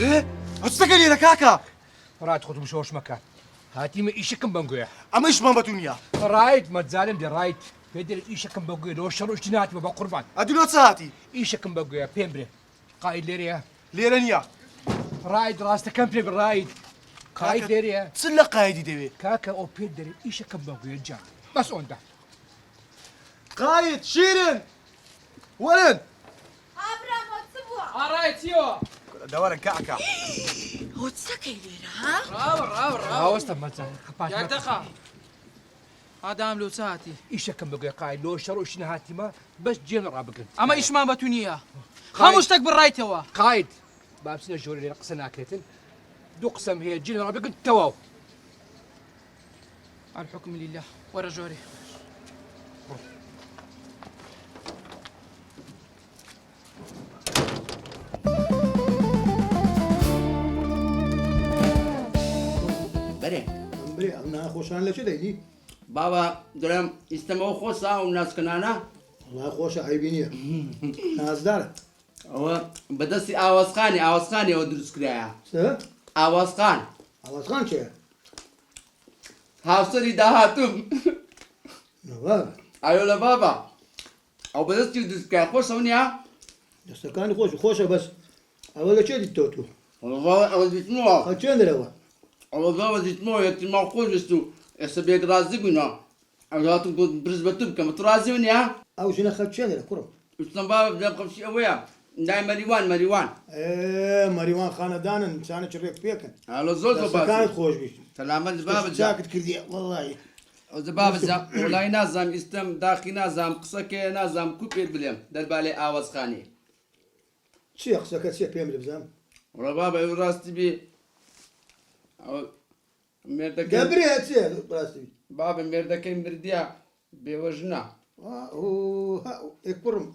چه؟ هەچتەکە لێرە کاکە؟ ڕات خۆتم شۆش مەکە. هاتیمە ئیشەکەم بەنگوێ. ئەمەشمان بەتونیە. ڕایت مەجارم دێ ڕایت. پێ دەرێت ئیشەکەم بەگوێ لەوە شەڕۆشتی ناتیوە بە قوربان. ئەدولۆ چاتی؟ ئیشەکەم بەگوێ پێم برێ. قاید لێرەیە؟ لێرە نییە. ڕایت ڕاستەکەم پێ بڕایت. قاید لێرەیە؟ چ لە قایدی دەوێت؟ کاکە ئەو پێ دەرێت ئیشەکەم بەگوێ جان. بەس ئەوەندە. قاید شیرن وەرن. ئابرام هۆچ بووە؟ ئاڕای چیەوە؟ دەوەرن کاکە. هۆچ چەکەی لێرە ها؟ ڕاوەستە مەجار خەپات یەک دەقە ئادام لەو چاتی ئیشەکەم بەگوێ قاید لەوە شەڕۆشتی نهاتیمە بەس جێن ڕابگرن. ئەمە ئیشمان بەتو نییە هەموو شتێک بڕایتەوە. قاید با بچنە ژۆرە لێرە قسە ناکرێتن. دوو قسەم هەیە جێن ڕابگرن تەواو. الحكم لله وەرە ژۆرێ. بەرێ برێ ئەم ناخۆشان لە چ دەینی؟ بابا دەڵێم ئیستەمەوە خۆسا و ناسکەنانە وڵای خۆشە عیبی نییە نازدارە ئەوە بەدەستی ئاوازخانی ئەوە دروست کرایە. ئاوازخان ئاوازخان چێ؟ هاوسەری داهاتوم. نەوار ئایۆ لە بابا ئەو بەدەستی دروست کرای خۆشەوە نییە؟ دەستەکانی خۆشە بەس ئەوە لە چێ دیتۆ تو؟ ئەوە دیتمەوە ئەو چێندرەوە؟ ئەوە زۆر دیتمەوە یەکتیماڵ خۆش ویست و ئێستا بێک ڕازی بووینەوە. ئەو هاتوو بۆ برز بە تو بکەم تو ڕازی نییە؟ ئەو ژنە خەت چێندرە کوڕم؟ ویستم بابا بدەم خەفشی ئەوەیە دای مەریوان مەریوان خانەدانن چانە چڕێک پێکەن ئەلە زۆر دەستەکانت خۆش بیت سەلامەت بابا چاکت کردی وەڵڵی ئەو بابا وڵای نازانم ئیستەم داخی نازانم قسەکێ نازانم کو پێت بلێم دەربالێ ئاوازخانی. چییە قسەکە چێ پێم بزانم؟ وڵا بابا ئەو ڕاستی بێ مێردەکە دەبرێ چێ ڕاستی بابا مێردەکەی مردیە بێوەژنە. کوڕم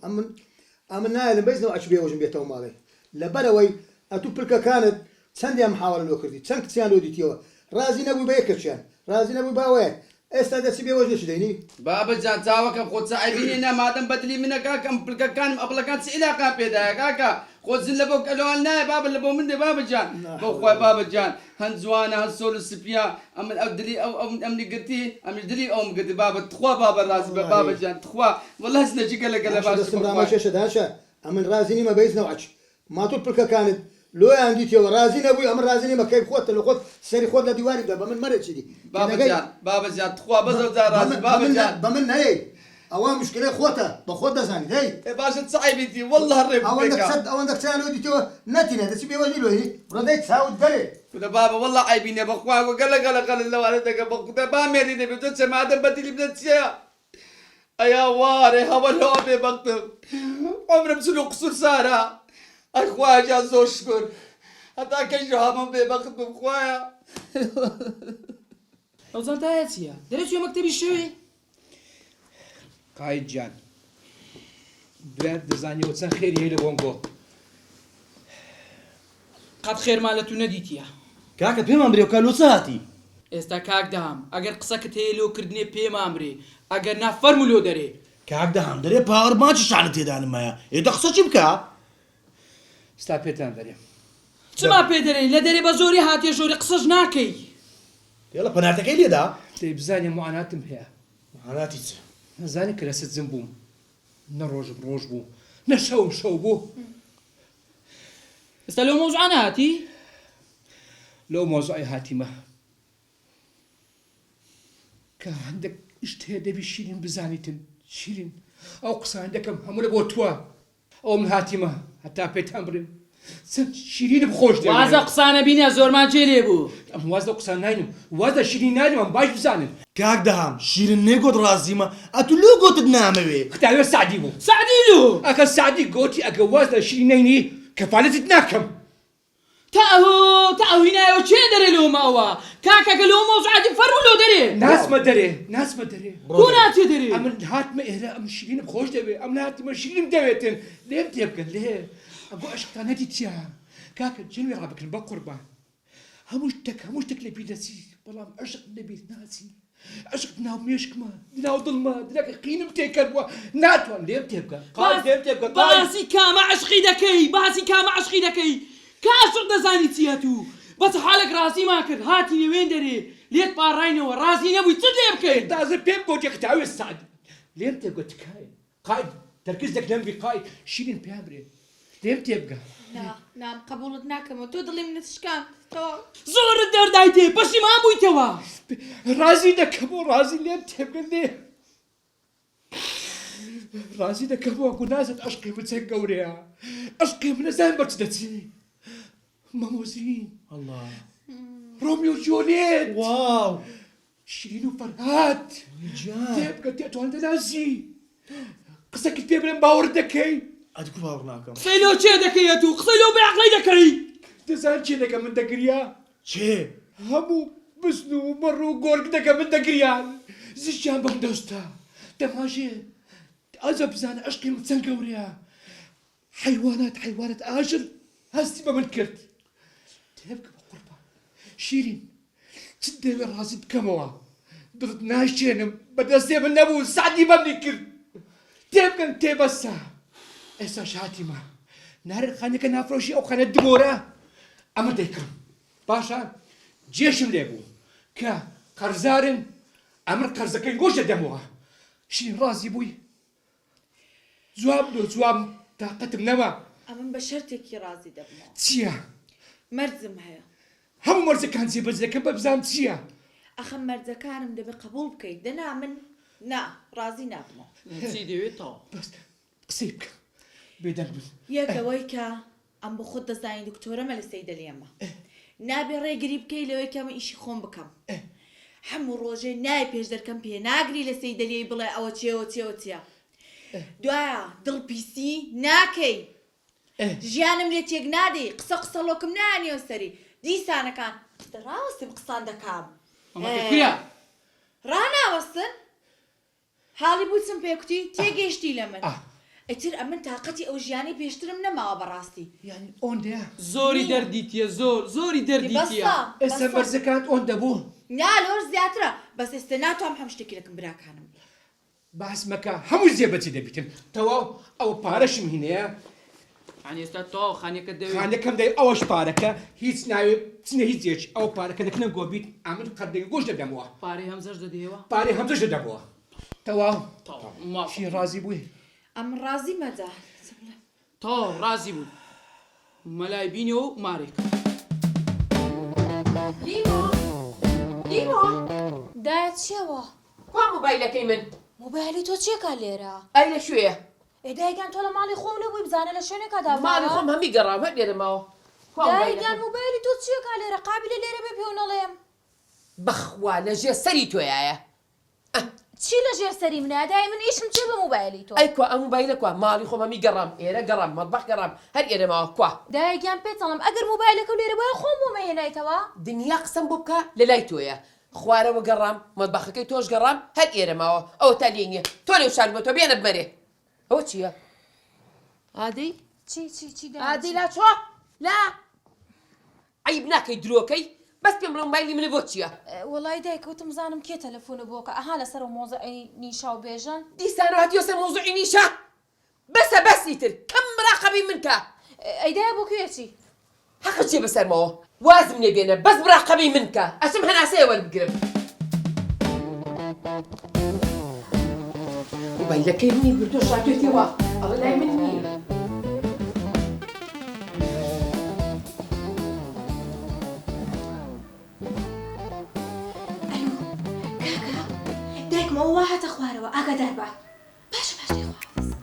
ئەمن نایە لە بەیزنەوە ئەچ بێوەژن بێتەوە ماڵێ لەبەرەوەی ئەتوو پلکەکانت چەندیان محاوەڵە لۆ کردی چەند کچیان لۆ دیتیەوە ڕازی نەبووی بە یەکەچیان ڕازی نەبووی باوەیە ئێستا دەچی بێوەژنش دەینی؟ بابا جان چاوەکەم خۆ چایبینی نەمادەم بەدلی منە کاکەم پلکەکانم ئەبڵەکان چ عیلاقا پێدایە کاکە خۆزن لە بۆ کەلوان نایە بابا لە بۆ من دێ بابا جان بۆ خۆی بابا جان هەند جوانە هەند سۆل و سپیا ئەمن ئەو دلی ئەمنی گرتی ئەمش دلی ئەوم گرتی بابا تخوا بابا ڕازی بە بابا جان تخوا وەڵا هەستنەجی گەلە باشێشە داشە ئەمن ڕازی نیمە بەیزنەوە ئەچ ماتۆ پلکەکانت لۆیان دیتەوە ڕازی نەبووی ئەمە ڕازی نیمە کەی خۆتە لە خۆت سەری خۆت لە دیواری دا بە من مەرەچیدی بابا جان تخوا بەزەو جار ڕازی بابا جان بە من نەیە ئەوە مشکلەی خۆتە بە خۆت دەزانی دەی باشە چایبیتی وەڵا ڕێ ئەوەندە کچیان لۆ دیتەوە نەتینە دەچی بێوەژنی لۆی ڕۆدەی چاوت دەرێ كده بابا والله عيبين يا بخوا وقال لوالدك بخدا با ميري نبي تسمع ما دم بدي بنتيا ايا واري هو لو ابي بكتب عمر مسلو قصور سارة اخويا جا زور شكر حتى كيجو هم بكتب بخوايا ئەو زانتایە چییە؟ دەرێت چێ مەکتەبی شوێ؟ قاید جان دوێر دەزانیەوە چەند خێری هەیە لە بۆنگۆ. قەت خێرمان لە تو نەدیتیە. کاکە پێمان برێ و کە لۆ چاتی؟ ئێستا کاک دام ئەگەر قسەکەت هەیە لۆکردنێ پێمان برێ ئەگەر نا فەرمو لۆ دەرێ. کاک دەهام دەرێ پاوەڕماچی شانە تێدانمایە ئێدە قسە چی بکە؟ ستا پێتان دەرێ. چما پێ دەرێ لە دەرێ بە زۆری هاتیە ژۆری قسەش ناکەی. تێڵە پەنارتەکەی لێدا؟ دەی بزانێ مواناتم هەیە. هەناتی چ؟ نەزانی کە لەسەر زم بووم نە ڕۆژم ڕۆژ بوو نە شەوم شەو بوو. ئێستا لەو مۆزوعە نهاتی؟ لەو مۆزوعی هاتیمە کە هەندێک شت هەیە دەبی شیرین بزانیتن شیرین ئەو قسە هەندێکم هەموو لە بۆ تووە ئەو من هاتیمە هەتا پێتان بڕێم چەند شیرینم خۆش دەوێت. وازە قسانە بینە زۆرمان جێ لێ بوو. ئەم واز لە قسە ناینم واز لە شیرین ناینم ئەم باش بزانن. کاک دەهام شیرن نێگۆت ڕازیمە ئەتو لۆ گۆتت نامەوێ قتاوێ سعدی بوو سعدی لو ئەکە سعدی گۆتی ئەگە واز لە شیرین ناینی کەفالەتت ناکەم. تاهو هینایەوە چێ دەرێ لەو ماوە کاکەگە لەو مۆزوعاتی فەرمو لۆ دەرێ. ناسمە دەرێ بۆ ناتێ دەرێ؟ ئەمن هاتمە ئێرە ئەم شیرینم خۆش دەوێت ئەم هاتمە شیرینم دەوێتن لێم تێبگەن لێ ئەگۆ عشقتان نەدیتیا کاکە جنوێ ڕابکردن بە قوربان هەموو شتێک لە بیر دەچی بەڵام عشق نەبێت ناچی عشق ناو مێشکمە ناو دڵمە دلەکە قینم تێکردووە ناتوان لێم تێبگە باسی کامە عشقی دەکەی کاشق دەزانی چیە تو بەس حالك ڕازی ما کرد هاتی نێوێن دەرێ لێت پاڕاینەوە ڕازی نەبووی چ لێ بکەین تازە پێم بۆ تێکتاوێ سعد لێم تێبگە تکایە قاید تەرکیز دەک لەم بی قاید شیرین پێیان برێ لێم تێبگە نام قبولت ناکەمەوە تۆ دڵی منت شکاند تۆ زۆرت دەردایتێ پەشیمان بوویتەوە ڕازی دەکەمەوە ڕازی لێم تێبگە لێ ڕازی دەکەمەوە گونازت عشقی من چەند گەورەیە عشقی من نەزان بەچ دەچی مەمۆزین الله ڕۆمیۆ و جۆلیێت واو شیرین و فەرهاد جان تێبگە تێتوان دەناسی قسەکت پێ بڵێم باوەڕ دەکەی ئەدکو باوەڕ ناکەم قسەی لەو چێ دەکەیە تو قسەی لەو بێعقڵەی دەکەی دەزان چێ دەکە من دەگریا چێ هەموو بزن و مەڕ و گۆرگ دەکە من دەگریان زیشیان بەم دەستە دەماژێ ئەزە بزانە عشقی من چەند گەورەیە حیوانات ئاژر هەستی بە من کرد تێبکە بە قوربان شیرین چ دەوێ ڕازی بکەمەوە دڵت ناشێنم بەدەستێ من نەبوو سعدی بەمنی کرد تێبکەن تێبەسە ئێستا شاتیمە نارخانەکە نافرۆشی ئەو خانە دمۆرە ئەمە دەیکڕم باشە جێشم لێ بوو کە قەرزارن ئەمر قەرزەکەی گۆشە دەمەوە شیرین ڕازی بووی جواب دۆ جواب تااقەتم نەما ئەمن بە شەرتێکی ڕازی دەبمەوە چییە؟ مەرزم هەیە هەموو مەرزەکان جێبەجێ دەکەم بە بزانم چییە؟ ئەخەم مەرزەکانم دەبێ قبول بکەیت دەنا من نا ڕازی نابمەوە چی دەوێتەوە بەس قسەی بکە بێدەنگ بن یەکەوەی کە ئەم بە خۆت دەزانی دکتۆرە مەلەسەی دەلێمە نابێ ڕێگری بکەی لەوەی کە من ئیشی خۆم بکەم هەموو ڕۆژێ نای پێش دەرکەم پێ ناگری لە سەی دەلێی بڵێ ئەوە چێوە چێوە دوایە دڵ پیسی ناکەی ژیانم لێ تێک نادەی قسە لۆکم نانیەوە سەری دیسانەکان دەڕاوەستم قسان دەکام کویە ڕاناوەستن حاڵی بووچم پێکوتی تێگەیشتی لە من ئەتر ئەمن تااقەتی ئەو ژیانی پێشترم نەماوە بەڕاستی یعنی ئۆندەیە زۆری دەردیتیە زۆری دەردیتیە ئێستا مەرزەکانت ئۆن دەبوو نا لۆر زیاترە بەس ئێستا ناتوانم هەم شتێکی لەکەم براکانم باس مەکە هەموو زێبەجێ دەبیتن تەواو ئەو پارەشم هینەیە ئێستا تۆ خانێکە دەوێت خانەکەم دەی ئەوەش پارەکە هیچ ناوێت چنە هیچ جێک ئەو پارەکە دەکنە گۆبیت ئامن قەردێک گۆش دەدەمەوە پارەی هەمزەش دەدەیەوە پارەی هەمزەش دەدەمەوە تەواو ماڵ شی ڕازی بووی ئەم ڕازی مەجا تۆ ڕازی بوو مەلای بینەوە و مارێک لیمۆ دایە چیەوە کوا مۆبایلەکەی من مۆبایلی تۆ چێکا لێرە ئەی لە شوێیە ئێدایگان تۆ لە ماڵی خۆم نەبووی بزانە لە شوێنێکدا ماڵی خۆم هەمی گەڕام هەر لێرەماوە دایگان مۆبایلی تۆ چیەکا لێرە قابلە لێرە بێ پێ و نەڵێم بەخوا لە ژێ سەری تۆیایە چی لە ژێر سەری منە دای من ئیشم چێ بە مۆبایلی تۆ ئەی کوا ئەم مۆبایلە کوا ماڵی خۆم هەمی گەڕام ئێرە گەڕام مەطبەخ گەڕام هەر ئێرەماوە کوا دایگیان پێچەڵم ئەگەر مۆبایلەکە و لێرە بۆیە خۆم بۆ مەهێنایتەوە دنیا قسەم بۆ بکە لە لای تۆیە خوارەوە گەڕام مەطبەخەکەی تۆش گەڕام هەر ئێرەماوە ئەوە تا لێ نییە تۆ لێو شار بۆ تۆ بێنە بمەرێ ئەوە چییە؟ عادی چی عادی لا چۆ لا عیب ناکەی درۆکەی بەس پێم بڵێ مۆبایلی منە بۆ چییە؟ وەڵای دایکەوتم زانم کێ تەلەفۆنە بۆکە ئەها لەسەر مۆزەعی نیشا و بێژن دیسانە هاتیۆ سەر مۆزوعی نیشە بەسە بەسی تر کەم مراقەبی من کە ئەیدای بۆ کوێچی حەقە چێ بەسەرمەوە وازم لێ بێنە بەس مراقەبی من کە ئەچم هەناسەیە وەربگرم مۆبایلەکەی منی بردۆ شاتێتەوە ئەڵە لای من نییە دایکمەوە وا هاتە خوارەوە ئاگادار بە باشە دەیخواست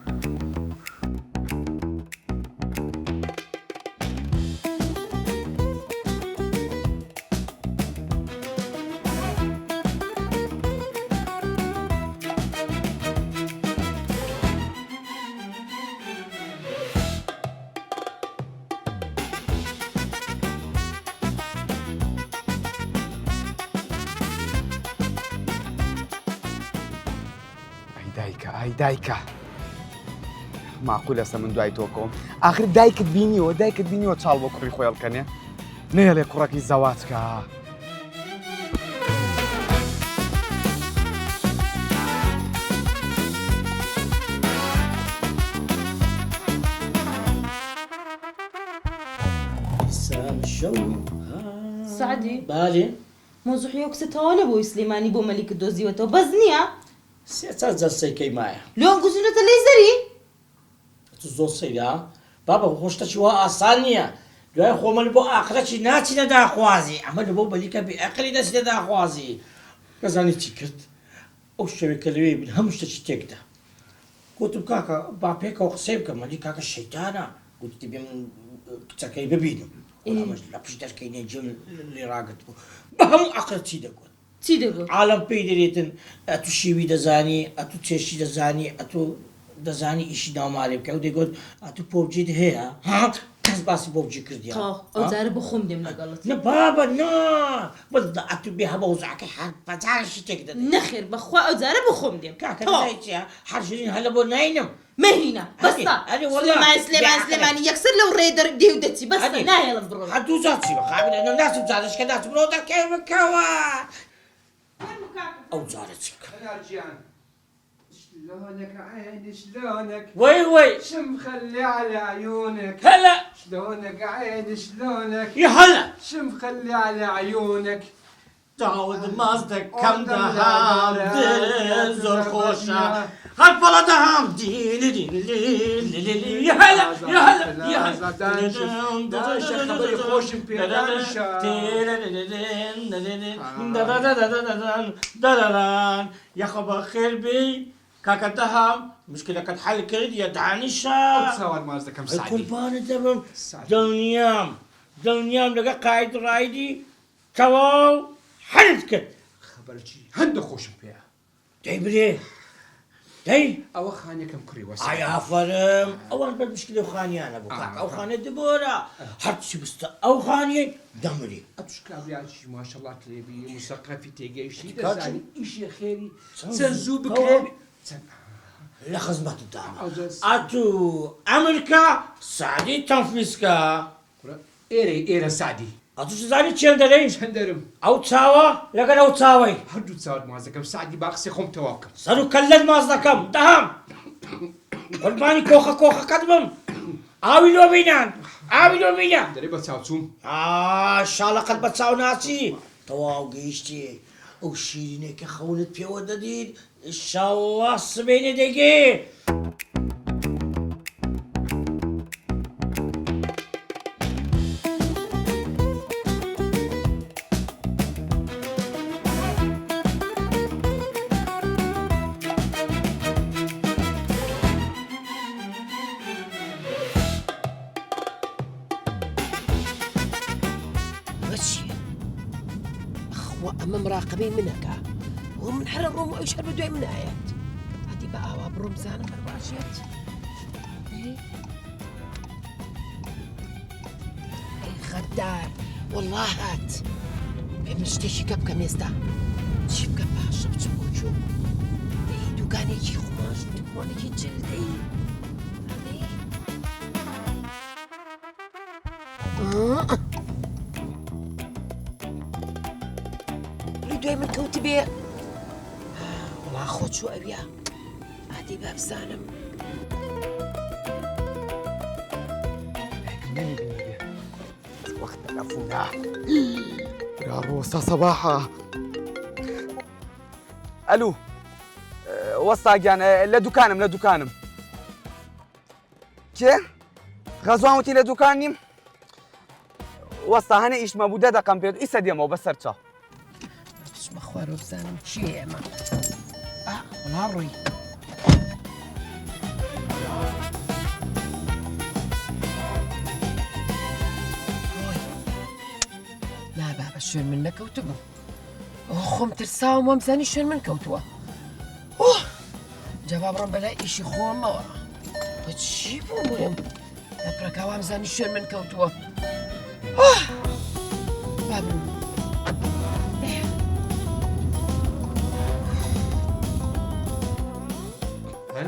ئای دایکە ماقولە من دوای تۆکۆم ئاخر دایکت بینیەوە چاڵ بۆ کوڕی خۆی بکەنێ نێڵێ کوڕەکی زەواجکە شەو سعدی باێ مۆزوحی کسەتەوە نەبووی سلێمانی بۆ مەلیکت دۆزیوەتەوە بەس نییە سێچەند جەستەکەی مایە لۆن گوزونەتە لەی زەری تو زۆر سەیدا بابە خۆشتەچی وا ئاسان نییە دوای خۆمەل بۆ ئاخرەتی ناچینە داخوازی ئەمە لە بۆ بەلیکە بێعقلی دەچینە داخوازی گەزانی چی کرد ئەو شەوێک کە لەوێ بن هەموو شتێکی تێکدا گوتم کاکە با پێکەوە قسەی بکەم مەلی کاکە شەیتانە گوتی بێ من کچەکەی ببینم ئەمەش لە پشت دەرکەی نێجم لێ ڕاگرت بوو بە هەموو ئاخرەت چی دەگوت چی دەگوت عالم پێی دەرێتن ئەتو شێوی دەزانی ئەتو چێشی دەزانی ئەتو دەزانی ئیشی ناومالێ بکە و دەیگوت ئەتو پۆبجیت هەیە کەس باسی بۆبجی کردیە ئەو جارە بە خۆم دێم لەگەڵت نە بابە نا بەس ئەتو بێ هەبە وزعکە هەر بەجارشی تێک دەدەی نەخێر بەخوا ئەو جارە بە خۆم دێم کاکە چیە هەرژین هەلە بۆ ناینم مهینە بەستا ئەرێ وەڵا سلێمانی یەکسەر لەو ڕێ دێ و دەچی بەستا نایەڵم بڕۆ هەردوو جاچی بە خابرە ناسم جارشکە داچ بڕۆ دەکەی بکەوە ئەو جارە چی بکە هنرجان شلونك عيني شلونك وەی وەی شم خلي على عيونك هەلا شلونك عيني شلونك یە هەلا شم خلي على عيونك داود ماز دەکەم دەهام دل زۆر خۆشە هەر پەڵە دەهام دیلی هەلا خبری خۆشم پێدانشە دەرەران یەخە بە خێر بی کاکە دەهام مشکلەکەت حەل کرد یە دانیشە ساوار ماز دەکەم سعدی قوربانت دەبم دڵنیام لەگە قاید ڕایدی تەواو حەلت کرد خبرچی هەندە خۆشم پێە دەی برێ دەی ئەوە خانەکەم کڕی وەسا ئایا ئافەرم ئەوان بە مشکلی ئەو خانیانە بوو کاک ئەو خانە دبۆرە هەرچی بستە ئەو خانیە دەمری ئەتوش کابراچی ماشەڵات لێبی موسەقەفی تێگەیشتی دەزانی ئیشی خێری چەند زوو بکرێ لە خزمەتتدامە ئەتو ئەمریکا سعدی تەنفیسکە ئێرە سعدی ئەتو زانی چێن دەرەی هەندەرم ئەو چاوە لەگەڵ ئەو چاوەی هەردوو چاوت ماز دەکەم سعدی با قسەی خۆم تەواو بکەم سەر و کەللەت ماز دەکەم دەهام قوربانی کۆخەکەت بم ئاوی لۆ بینان دەرێ بە چاوچوم شاڵەقەت بە چاو ناچی تەواو گەیشتی ئەو شیرینێکە خەونت پێوە دەدید ئینشاڵڵا سبەینێ دەیگێ ئەمە مراقبەی منەکە و من هەرە ڕۆم و ئەوش هەر بە دوای منایەت هەتی بە ئاوا بڕۆم زانم هەرباشێت ئەی خەدار وەڵڵا هات پێ من شتێکی کە بکەم ئێستا چی بکەم باشە بچم بۆ چوو دەی دوکانێکی خۆش دوکانێکی جلدەی دوای من کەوت بێ وڵا خۆ چوو ئەویا ئادی بابزانم وقت تلفونها يا روسا صباحا الو وەستاگیان لە دوکانم کێ غەزوان وتی لە دوکان نیم وەستا هەنێ ئیشمە بوو دەقەم پێت ئیسە دێمەوە بەسەر چاو چمە خوارە بزانم چیە ئێمە وڵا ڕووی نابا بە شوێن من نەکەوتە بوو ئەو خۆم ترساوم وەمزانی شوێن من کەوتووە جەواب ڕۆم بەلای ئیشی خۆمەوە بە چی بوو بڵێم لە پرەکاوام زانی شوێن من کەوتووە بابم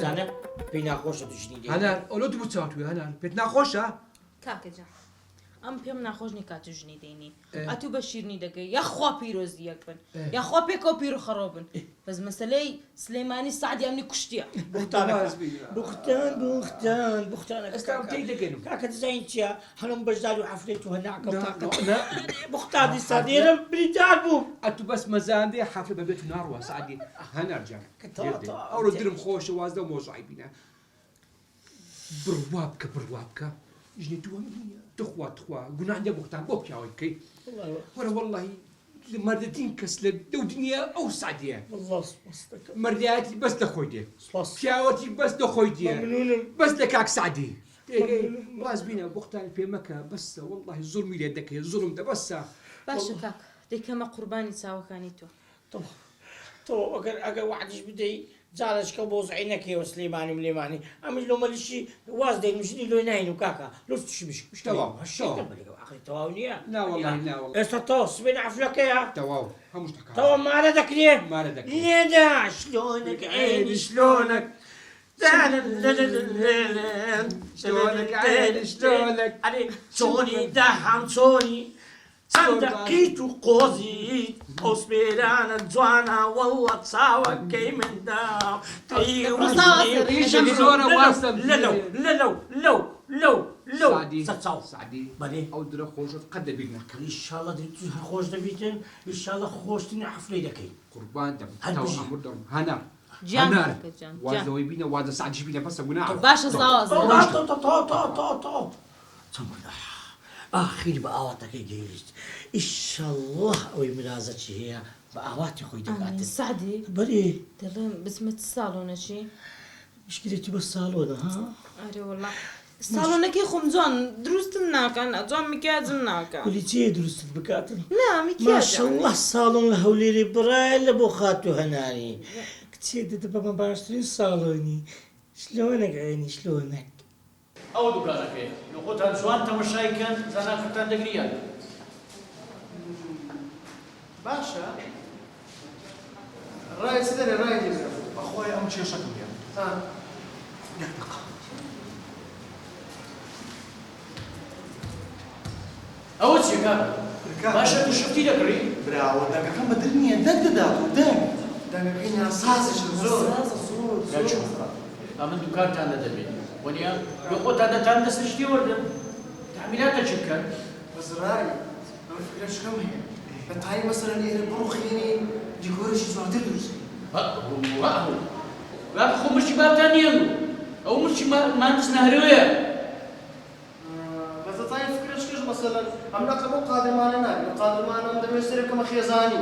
زانە پێی ناخۆشە دوژنی هەنار ئەلۆ دوو چاوتوی هەنار پێت ناخۆشە کاکەجان ئەم پێم ناخۆشنی کات و ژنی دەینی ئەتوو بە شیرنی دەکەی یاخوا پیرۆزیەک بن یاخوا پێکەوە پیر و خەڕۆ بن بەس مەسەلەی سلەیمانی سعدی ئەمنی کوشتیە بوختان ئێستا تێی دەگەنم کاکە دەزانین چییە هەڵم بەشدار و حەفلەی تو هەناکە بوختانی سادێرم بریدار بوو ئەتو بەس مەزاندێ حافل بەبێت و ناڕوە سعدی هەنارجان ئەوڕۆ درم خۆشە وازدە و مۆزای بینە بڕوا بکە ژنی دووەم نییە تخوا گوناهندە بوختان بۆ پیاوەی بکەی وەرە وەڵڵاهی مردەترین کەس لە دەو دنیا ئەو سعدیە مردایەتی بەس لەخۆی دێ پیاوەتی بەس لەخۆی دێ بەس لە کاک سعدی باز بینە بوختان پێ مەکە بەسە وەڵڵاهی زوڵمی لێ دەکەی زوڵم دەبەسە باشە کاک دەیکەمە قوربانی چاوەکانی تۆ ئەگەر وعدش بدەی جارشکە بۆ زعی نەکەیەوە سلەیمانی ملێمانی ئەمش لۆ مەلیشی واز دەیمژنی لۆی ناین و کاکە لۆستشی تەواو نییە ئێستا تۆ سبێن عەفلەکەیە تەوا مارە دەکرێ لێدا شلۆنك عینی شلۆنك چۆنی داهام چۆنی چەندەقیت و قۆزی ئەوسپێرانە جوانە وەڵڵە چاوەکەی مندا لەو سعدی ئەو درە خۆشت قەت دەبیر نەکە ئینشاڵڵا خۆش دەبیتن ئینشاڵڵا خۆشتنی حەفلەی دەکەی قوربان دەم هەنا وازەوەی بینە وازە سعدیش بینە بەسە گوناح باشە ساواز ئاخیر بە ئاواتەکەی گەیشت ئینشاڵڵا ئەوەی مرازەکی هەیە بە ئاواتی خۆی دەکات سعدی بەرێ دەڵێم بسمت ساڵۆنەچی مشکلێتی بە ساڵۆنە ها ئەرێ وەڵڵا ساڵۆنەکەی خۆم جوان دروستم ناکەن جوان مکیاجم ناکە کولی چێ دروستت بکاتن نا ماشەڵڵا ساڵۆن لە هەولێری بڕای لە بۆ خات و هەناری کچێ دەدە بەمە باشترین ساڵۆنی شلۆنەک عینی شلۆنەک ئەو دوکانەکەی لە خۆتان جوان تەمەشایکەن زاناکەتان دەگریان باشە ڕای چ دەرێ ڕای دێ بەخۆی ئەم کێشەکەم هەیە ئەوە چێکە باشە تو شفتی دەکڕی براوە دەنگەکەم بەدر نییە دەنگ دەدات و دەنگەکەی ناسازش زۆر ئەمن دوکانتان دەدەبێت وەنیا لە خۆتان دەتان دەست شتی وەردن تعمیلاتە چ بکەن بەزڕای ئەم فکرەشکەم هەیە بە تای مەسەرەن ئێرە بڕوخێنی دیکۆرەشی جوانتر دروستکەی با خۆ مرچی بابتان نییە ئەو مرچی مانس نهرەوەیە بەزەتای فکرەشکەش مەسەلەن ئەم نەقە بۆ قادرمانە نابێت قادرمانم دەبێت سەرەکەمە خێزانی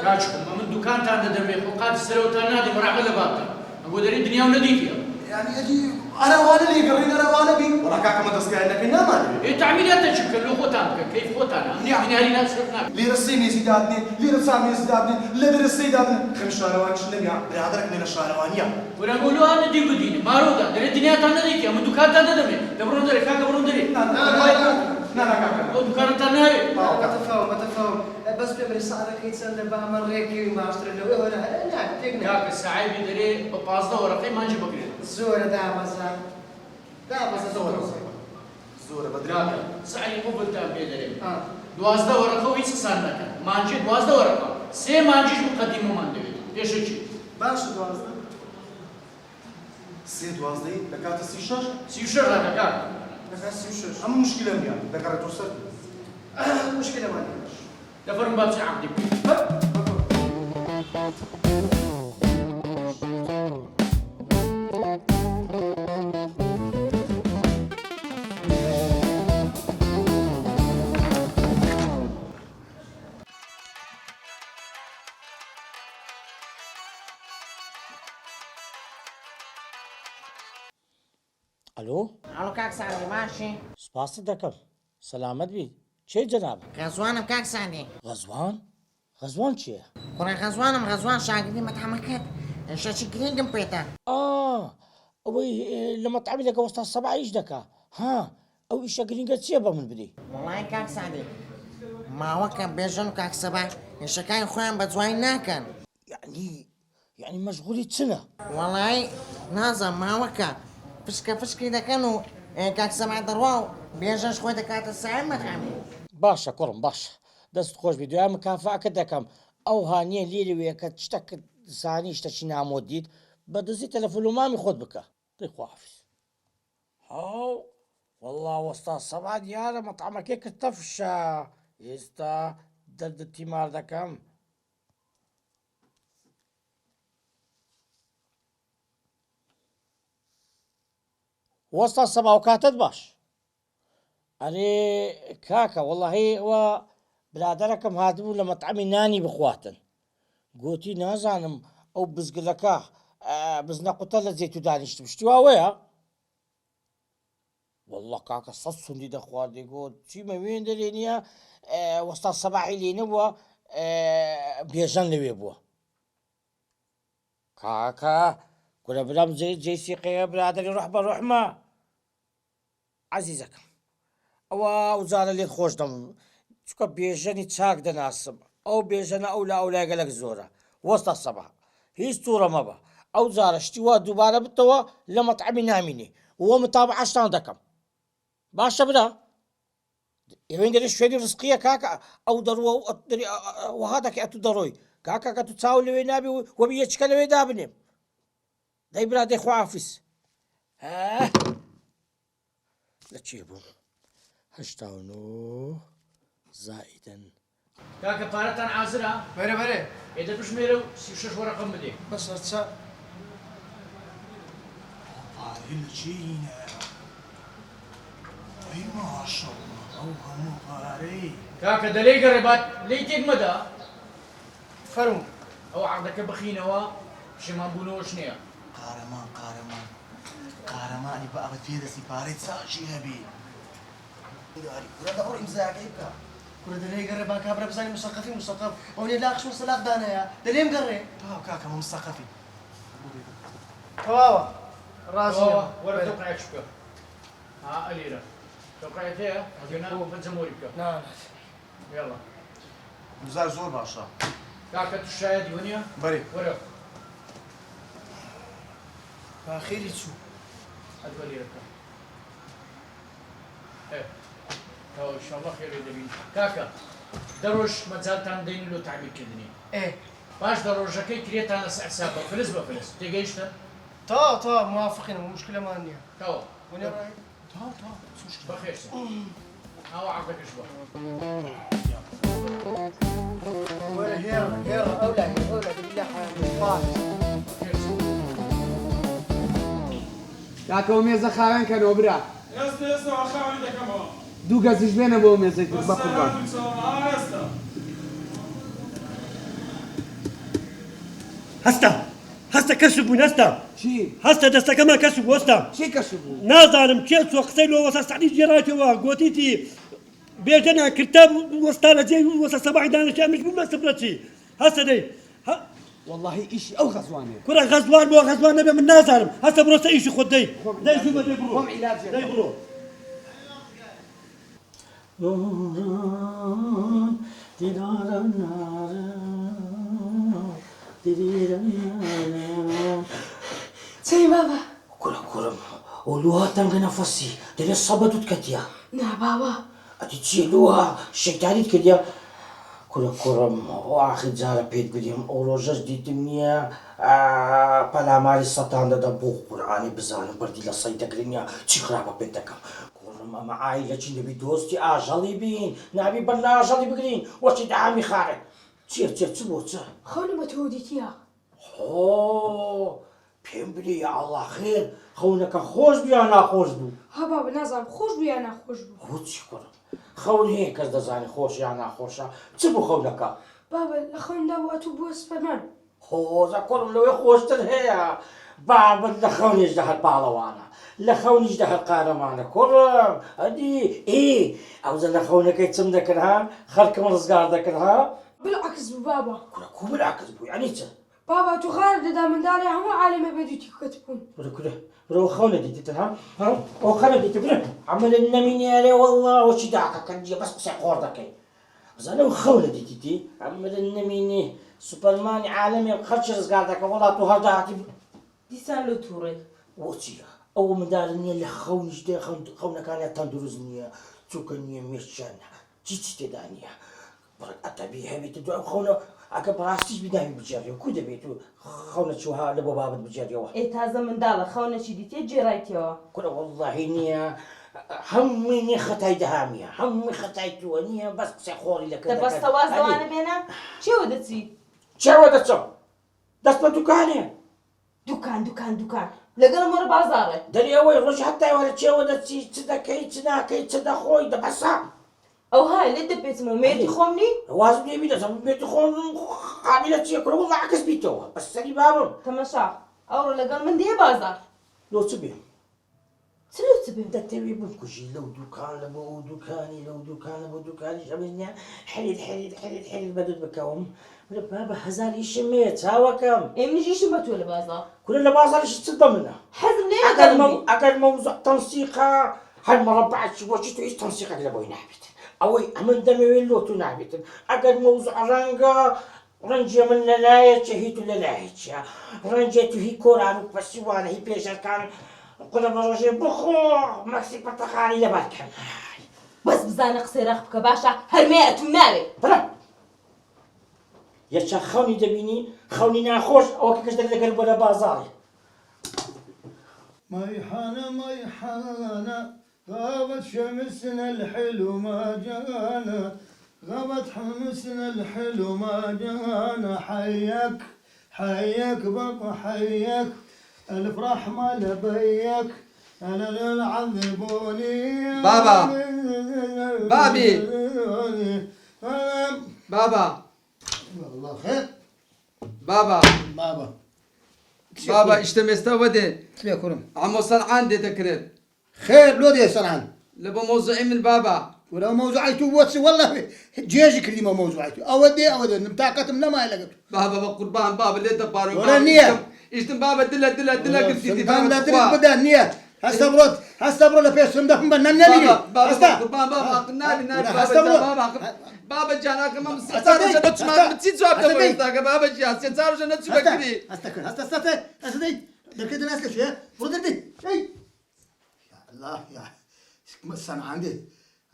کاچکم ئەمن دوکانتان دەدەبێت خۆ قاتی سەرەوەتان نادێ مراقبە لە بابتان ئەگۆ دەری دنیا و نەدیتیە يعني أدي أروانة اللي قرينا أروانة بين ولا كاكا ما تسقى لك إنما إيه تعميلات تشكل لو خوتان كيف خوتان يعني هذه ناس شفنا لير الصيني زيداتني لير السامي زيداتني لير السيداتني خمس شهروان شو نبيع برادرك من الشهروانية ولا نقولوا أنا دي بديني مارودا دري الدنيا تانا ديك يا من دكان تانا دمي دبرون دري كاكا برون دري لا كاكا أو دكان تانا هاي بتفاهم بس بمر ساعة كي تسند بعمر ريكي وما أشتري له ولا لا تقنع كاكا ساعي بدري ببازده ورقي ما نجيب بكري زورة دامزة زورة بدري كاكا ساعي مو بلتان بيدري دوازده ورقه ويش صارنا كان مانجي دوازده ورقه سي مانجيش مقدمه من دويد ايش هيك باش دوازده سي دوازده لكات السيشاش سيشر هذا كاكا لكات السيشاش ئەم مشکلە میان دەکەڕێتەوە سەر مشكلة ما عنديش دفرن بابسي عقدي الو كاك سعدي ماشي سپاس دەکەم سەلامەت بیت چێ جەناب غزوانم كاك سعدي غەزوان چییە كنا غزوان شاگردی مەتحەمەکەت شەچی گرنگم پێێتە ئەوەی لە مەتعبی لەگە وەستا سەبعیش دەکا ها ئەو ئیشە گرنگە چییە بە من بدەی وڵای کاک سعدی ماوەکە بێژن و کاک سەبا ئێشەکانی خۆیان بە جوای ناکەن یعنی مەشغولی چنە وڵای نازە ماوەکە فشکە فشکی دەکەن و کاک سەمای دەڕوا و بێژەش خۆی دەکاتە سای مەتعامی. باشە کوڕم باشە دەست خۆش بی دوای مکافاکە دەکەم ئەو هانیە لێرەوەیە کە شتەکە زانی شتەچی نامۆ دیت بە دزی تەلەفۆنمامی خۆت بکە دەی خواحافیز هاو والله وەستا سەبا دیارە مەتعەمەکەی کە تەفشە ئێستا دەردت تیمار دەکەم وەستا سەبا و کاتت باش ئەرێ کاکە وەڵڵاهی ئەوە برادەرەکەم هاتبوو لە مەتعەمی نانی بخواتن گوتی نازانم ئەو بزگلەکە بزنە قوتە لە جێت و دانیشتم شتیواوەیە والله کاکە سەد سوندی دەخواردی گوت چیمە وێن دەرێ نییە وەستا سەباحی لێ نەبووە بێژەن لەوێ بووە کاکە گورە برام جێی سیقەیە برادەری ڕۆح بە ڕۆحمە عەزیزەکەم ئەوە ئەوجارە لێت خۆش دەم چکە بێژەنی چاک دەناسم ئەو بێژەنە ئەو لە ئەولای گەلک زۆرە وەستا سەبا هیچ تووڕە مەبە ئەو جارە شتی وا دووبارە بتەوە لە مەتعەمی نامینێ وە متابعەشتان دەکەم باشە برا ئێوەی دەری شوێنی ڕزقیە کاکە ئەو دەڕوە وەها دەکەی ئەتو دەڕۆی کاکە کە تو چاو لەوێ نابی وە بە یەکچکە لەوێ دابنێم دەی برا دەی خواحافیز لە چێ بووم 89 زائدەن کاکە پارەتان حازرە بەرە بەرێ ئێدە بژمێرە و 36 وەرەقەم بدێ بەسە چا پارەی لە چینە ئەی ماشەڵڵا ئەو هەموو پارەی کاکە دەلێی گەڕێبات لی تێک مەدا فەرمو ئەو عەقدەکە بخینەوە پشیمان بوونەوەش نییە قارەمانی بە ئەوە پێدەسی پارەی چاچی هەبی کورە دەڕۆ ئیمزاکەی بکە کورە دەلێ گەڕێ با کابرا بزانانی مسەقەفی مسەقەف ئەو نێ لاخش مستەلاق دانەیە دەلێم گەڕێ تاو کاکەمە مستەقەفی تەواوە ڕازیەوە وەرە دەقایەت بکە ئەلیرە دەقایەت هەیە ئەگەنا بەجەمۆری بکە نانات یاڵا گوزار زۆر باشە کاکە تو شایەتی وەنیە بەرێ وەرە باخێری چوو ئەدوەلیرەکە تاوە ئینشاڵڵا خێرێ دەبین کاکە دەڕۆژ مەجالتان دەین لۆ تعمیرکردنی باش دەڕۆژەکەی کرێتانە حساب بە فلس بە فلس تێگەیشتە تا موافقین مشکلەمان نییە تاوە وەنێ ڕای بەخێرسە ئەوە عەقدەکەش بە وەرە هێڕە ئەو لای بالله کاکەوە مێزە خاوێن کەنەوە برا دوو گەزیش بێنە بۆ مێزەی بە قوربان هەستە کەشف بوون هەستە چی هەستە دەستەکەمان کەشف بوو هەستە چی کەشف بوو نازانم کێ چۆ قسەی لۆ وەسە سەعدی جێڕایەوە گوتیتی بێژەنە کتاب وەستا لە جێ وەسە سەباحی دانیشتیان مش بوو مەستە بڕەچی هەستە دەی والله ئیشی ئەو غەزوانێ کوڕە غەزوان بۆ غەزوان نەبێ من نازانم هەستە بڕۆستە ئیشی خۆت دەی دەی زوو بەدەی بڕۆ دەی بڕۆ چی بابا کوڕم ئەو لوها تەنگە نەفەسی دەبێت سەبەتت کەتیە نا بابا ئەتی چیە لوها شەیتانیت کردیە کوڕم ئاخر جارە پێت گوتیم ئەو ڕۆژەش دیتم نییە پەلاماری سەتان دەدا بۆ قورئانی بزانم بەردی لە سەی دەگرنیە چی خراپە پێت دەکەم کوڕم ئەمە ئایلەچی دەبی دۆستی ئاژەڵی بین نابی بەر لە ئاژەڵی بگرین وەچی دامی خارێت چیە چ بۆ چ خەونمە تۆ دیتیە پێم بری یا ئەڵڵا خێر خەونەکە خۆش بوو یا ناخۆش بوو ها بابا نازانم خۆش بوو یا ناخۆش بوو چی کوڕم خەون هەیە کەس دەزانێت خۆش یا ناخۆشە چ بوو خەونەکە بابا لە خەوندا بووە تو بووە سپەرمان خۆزە کوڕم لەوەی خۆشتر هەیە بابت لە خەونیشدا هەر پاڵەوانە لە خەونیشدا هەر قارەمانە کوڕم ئەدی ئەوزە لە خەونەکەی چم دەکرد ها خەڵکم ڕزگار دەکرد ها بالعکس بوو بابا کوڕە کو بالعکس بوو یعنی چ بابا تو خار دەدا منداڵی هەموو عالەمە بەدوتی کەت بوون برو خەونە دیتتر ها ئەو خەنە دیتە برە عملت نەمینێرێ وەڵڵا وەچی داکەکەن جێ بەس قسەی خۆر دەکەی بزانە ئەو خەونە دیتیتی عملت نەمینێ سوپەرمانی عالەمی خەڵکی ڕزگار دەکە وەڵا تۆ هەر داهاتی دیسان لە تووڕێ وەچیە ئەوە منداڵ نییە لە خەونیش دێ خەونەکانیان تەندروست نییە چووکە نییە مێشچان چیچ تێدا نییە ئەتەبی هەبێتە دوای خەونە ئەگە بەڕاستیش بداوی بجێڕێەوە کو دەبێت و خەونە چوها لە بۆ بابت بجێڕەوە ئێ تازە منداڵە خەونەکی دیتێ جێڕایتەوە کورە وەڵڵاهی نییە هەمووی نییە خەتای دەهامیە هەمووی خەتای تووە نییە بەس قسەی خۆڵی لەکە دەبەستە وازدەوانە بێنە چێوە دەچی چێوە دەچم دەست بە دوکانێ دوکان لەگەڵم وەرە بازاڕێ دەریەوەی ڕۆژ هەتای وەرە چێوە دەچی چ دەکەی چ ناکەی چ دەخۆی دەبەسا ئەو های لێت دەپێچمەوە مێردی خۆم نی واز نێبی دەزەم بێتی خۆم قابلە چیە کورە وڵڵا عکس بیتەوە بەس سەری بابم تەمەشا ئەوڕۆ لەگەڵ من دێ بازار لۆ چ بێ چ بێ دەتەوێ بکوژی لەو دوکان لە بۆ دوکانی لەو دوکان لە بۆ دوکانی ئەمەنیە حەرید بەدت بکەوم بابە هەزار ئیشم مێ چاوەکەم ئێمنیش ئیشم بە تۆ لە بازار کورە لە بازارش چ بە منە حەزم لێ ئەگەر مەوزوع تەنسیقا هەر مەڕەبعەت بۆچی تۆ هیچ تەنسیقێک لە بۆی نابێت ئەوەی ئەمن دەمەوێت لۆ تو نابێتن ئەگەر مەوزوع ڕەنگە ڕەنجە من لەلایە چە هی تو لەلایە چیە ڕەنجێ تو هی کۆران و پەسیوانە هی پێشەکان قورە بە ڕۆژێ بخۆ مەکسی پەتەخانی لەبارکەن بەس بزانە قسەی ڕەخ بکە باشە هەرمەیە تو ناوێ بڕە یەکچە خەونی دەبینی خەونی ناخۆش ئەوە کە کەس دەگەر بۆ لە بازاڕێ ميحانة غابت شمسنا الحلو ما جانا غابت شمسنا الحلو ما جانا حياك بابا حياك الفرح ما لبيك انا العذبوني بابا بابي بابا والله خير بابا اشتمستا ودي شكرا عمو صنعان دي تكرر خير لو دي صنعان لبو موضوعي من بابا ولا موضوعيتو واتس والله جيجك اللي ما موضوعيتو اودي نمتاقت من ما لقيت بابا بقربان بابا اللي دبارو ولا نية اشتم بابا دلا قلت لي بابا لا تريد بدا نية هستبرو لبيس سندهم بننني بابا قربان بابا نابي بابا جانا كمان ستارو جنت ما بتسيد جواب تبغى بابا جان ستارو جنت شو بكري استكن دركت الناس ليش فردتي اي يا الله يا السنة عندي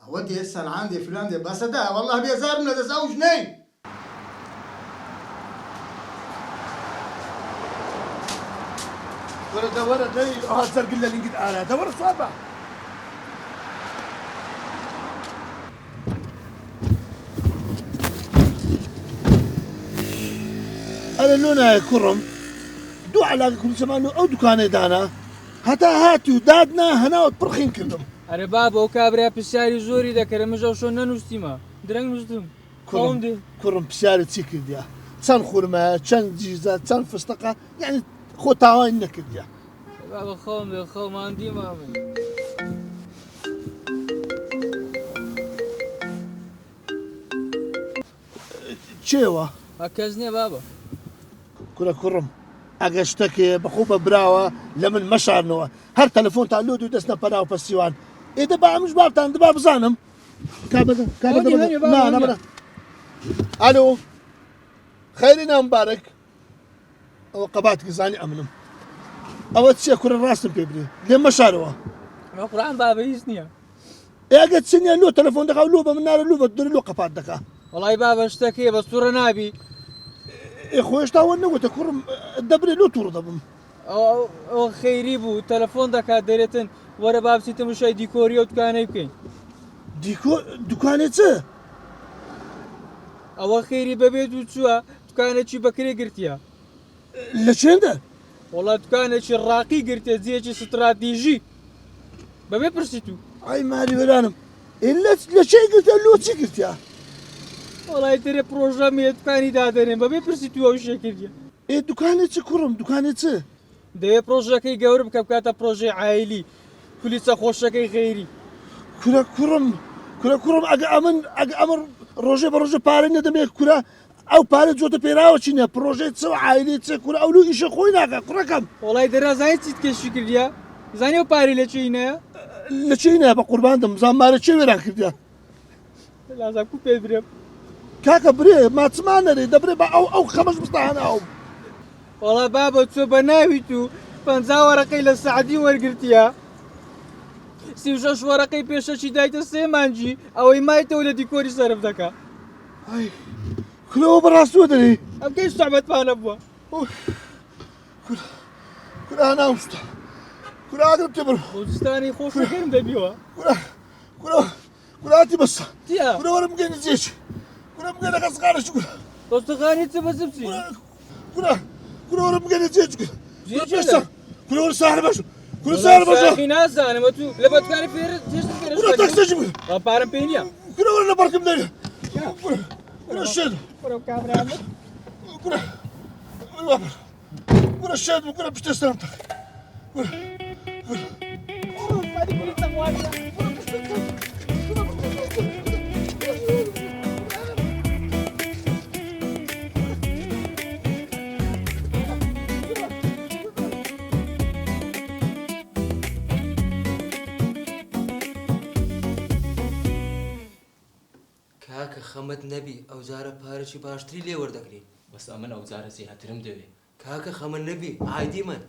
اودي السنة عندي فلان دي بس ده والله بيزار من ده زوج ني ورا ده هذا قله اللي قد انا ده ورا صابع أنا لونا كرم دو على كل زمان أو دكان دانا هتا هاتو دادنا هنا وتبرخين كلهم أري بابا وكابريا بسياري زوري ذكر مجاو شو ننوستيما درنگ نوستم كرم بسياري تسيكر ديا تسان خورما تسان جيزة تسان فستقة يعني خو تاوين نكر ديا بابا خو ما عندي مامي چێوە ئەکەس نییە بابا کورە کوڕم ئەگە شتێکێ بەخۆ بە براوە لە من مەشارنەوە هەر تەلەفۆنتان لۆ دوو دەستنە پەناو پەسیوان ئێدە با ئەمش بابتان دەبا بزانم نەبرە ئالۆ خەیری نامبارەک ئەوە قەباتێکی زانی ئەمنم ئەوە چیە کورە ڕاستم پێ برێ لێ مەشارەوە قورآن بابا هیچ نییە ئێگە چنیە لۆ تەلەفۆن دەکا لۆ بە من نارە لۆ بە دەر لۆ قەپات دەکا وڵی بابا شتێکێ بە سوورە نابی خۆشتاوە نەگوتە کوڕم دەبرێ لۆ تووڕ دەبم ئەو خەیری بوو تەلەفۆن دەکات دەرێتن وەرە بابچیتە مشای دیکۆری و دوکانەی بکەین دوکانێ چ ئەوە خەیری بەبێت و چووە دوکانێکی بەکرێ گرتیە لە چێندە وڵات دوکانێکی ڕاقی گرتێ جێکی ستراتیژی بەبێ پرسیت و ئای ماری وەرانم لە چێ گرتە لۆ چی گرتیا وڵای دەرێ پرۆژە مێتوکانی دادەنێن بەبێ پرسی تو ئەو شێکردە دوکانێت چ کوڕم دوکانێت چ دەوێت پرۆژەکەی گەورە بکە بکاتە پرۆژەی عایلی کولیچە خۆشەکەی خەیری کورە کوڕم ئەگە ئەمن ڕۆژێ بە ڕۆژە پارە نەدەمێت کورە ئەو پارە جۆتە پێراوە چینە پرۆژەی چ و عایلی چ کورە ئەو لو ئیشە خۆی ناکە کوڕەکەم وڵای دەرازای چیت کێشی کردیا زانی ئەو پارەی لە چینەیە لە چینە بە قوربان دەم زانمارە چێ وێران کردیا لازاکو پێ برێم کاکە برێ ماچمان نەرێ دەبرێ بە ئەو خەمەش بستاناوم وڵا بابە چۆ بە ناویت و 50 وەرەقەی لە سعدی وەرگرتیە 36 وەرەقەی پێشەشی دایتە 3 مانجی ئەوەی مایتەوە لە دیکۆری سەرف دەکا کلەوە بەڕاستوە دەری ئەم کەی سوحبەتمانە بووە کورا ناوشتە کورا ئاگرم تێ بڕ بۆزستانی خۆشەکەم دەبیوە کوراتی بەسە تیا کورا وەرە بگەینە جێچ کورا بگەینە قەسقانەش کورا دۆستەخانی چ بەسم چی کورا وەرە بگەینە جێچ کورا وەرە ساحر باشە کورا ساحر باشە نازانم تو لە بەدکاری پێرە تێشتر پێرە کورا تەکسەجی بگە پارەم پێی نییە کورا وەرە لە بەرکم دەیە کورا شێت کورا شێت کورا پشتە سەرم تەک کاکە خەمت نەبی ئەو جارە پارەی باشتری لێ وەردەگرین بەس ئەمن ئەو جارە زیاترم دەوێت کاکە خەمت نەبی ئایدی من